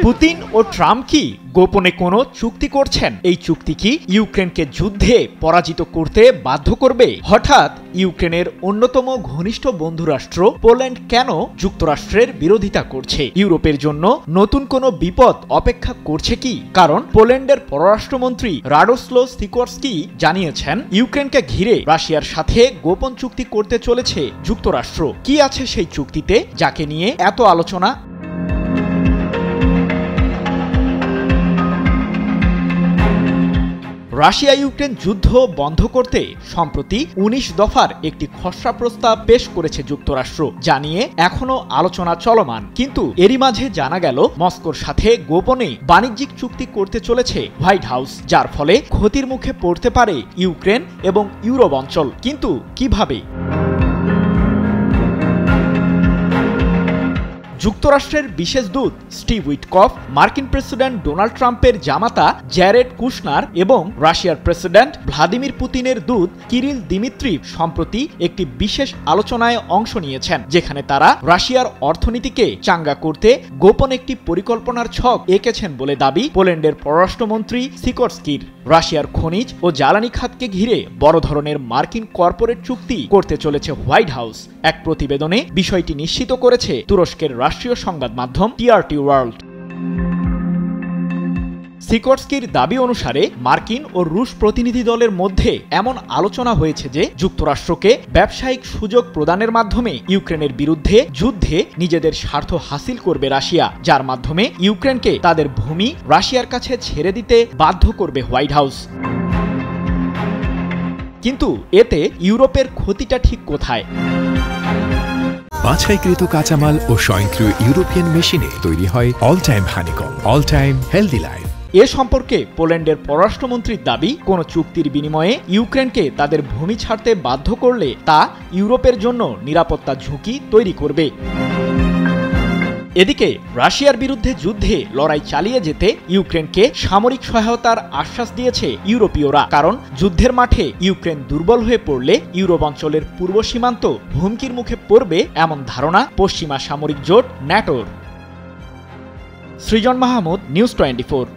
Putin ও Trump কি গোপনে কোনো চুক্তি করছেন? এই চুক্তি কি ইউক্রেনকে যুদ্ধে পরাজিত করতে বাধ্য করবে? হঠাৎ ইউক্রেনের অন্যতম ঘনিষ্ঠ বন্ধুরাষ্ট্র পোল্যান্ড কেন যুক্তরাষ্ট্রের বিরোধিতা করছে? ইউরোপের জন্য নতুন কোনো বিপদ অপেক্ষা করছে কি? কারণ পোল্যান্ডের পররাষ্ট্রমন্ত্রী রাডোস্লো সিকোরস্কি জানিয়েছেন, ইউক্রেনকে ঘিরে রাশিয়ার সাথে গোপন চুক্তি করতে চলেছে যুক্তরাষ্ট্র। কি আছে সেই চুক্তিতে, যাকে নিয়ে এত আলোচনা? রাশিয়া ইউক্রেন যুদ্ধ বন্ধ করতে সম্প্রতি ১৯ দফার একটি খসড়া প্রস্তাব পেশ করেছে যুক্তরাষ্ট্র, যা নিয়ে এখনো আলোচনা চলমান। কিন্তু এরই মাঝে জানা গেল মস্কোর সাথে গোপনে বাণিজ্যিক চুক্তি করতে চলেছে হোয়াইট হাউস, যার ফলে ক্ষতির মুখে পড়তে পারে ইউক্রেন এবং ইউরোপ অঞ্চল। কিন্তু কিভাবে? যুক্তরাষ্ট্রের বিশেষ দূত স্টিভ উইটকফ, মার্কিন প্রেসিডেন্ট ডোনাল্ড ট্রাম্পের জামাতা জ্যারেড কুশনার এবং রাশিয়ার প্রেসিডেন্ট ভ্লাদিমির পুতিনের দূত কিরিল দিমিত্রিভ সম্প্রতি একটি বিশেষ আলোচনায় অংশ নিয়েছেন, যেখানে তারা রাশিয়ার অর্থনীতিকে চাঙ্গা করতে গোপন একটি পরিকল্পনার ছক এঁকেছেন বলে দাবি পোল্যান্ডের পররাষ্ট্রমন্ত্রী সিকোরস্কির। রাশিয়ার খনিজ ও জ্বালানি খাতকে ঘিরে বড় ধরনের মার্কিন কর্পোরেট চুক্তি করতে চলেছে হোয়াইট হাউস। এক প্রতিবেদনে বিষয়টি নিশ্চিত করেছে তুরস্কের রাষ্ট্রীয় সংবাদ মাধ্যম টিআরটি ওয়ার্ল্ড। সিকোরস্কির দাবি অনুসারে মার্কিন ও রুশ প্রতিনিধি দলের মধ্যে এমন আলোচনা হয়েছে যে যুক্তরাষ্ট্রকে ব্যবসায়িক সুযোগ প্রদানের মাধ্যমে ইউক্রেনের বিরুদ্ধে যুদ্ধে নিজেদের স্বার্থ হাসিল করবে রাশিয়া, যার মাধ্যমে ইউক্রেনকে তাদের ভূমি রাশিয়ার কাছে ছেড়ে দিতে বাধ্য করবে হোয়াইট হাউস। কিন্তু এতে ইউরোপের ক্ষতিটা ঠিক কোথায়? বাছাইকৃত কাঁচামাল ও স্বয়ংক্রিয় ইউরোপিয়ান মেশিনে তৈরি হয় all time honeycomb, all time healthy life. এ সম্পর্কে পোল্যান্ডের পররাষ্ট্রমন্ত্রীর দাবি, কোন চুক্তির বিনিময়ে ইউক্রেনকে তাদের ভূমি ছাড়তে বাধ্য করলে তা ইউরোপের জন্য নিরাপত্তা ঝুঁকি তৈরি করবে। এদিকে রাশিয়ার বিরুদ্ধে যুদ্ধে লড়াই চালিয়ে যেতে ইউক্রেনকে সামরিক সহায়তার আশ্বাস দিয়েছে ইউরোপীয়রা। কারণ যুদ্ধের মাঠে ইউক্রেন দুর্বল হয়ে পড়লে ইউরোপ অঞ্চলের পূর্ব সীমান্ত হুমকির মুখে পড়বে, এমন ধারণা পশ্চিমা সামরিক জোট ন্যাটোর। সৃজন মাহমুদ, নিউজ 24।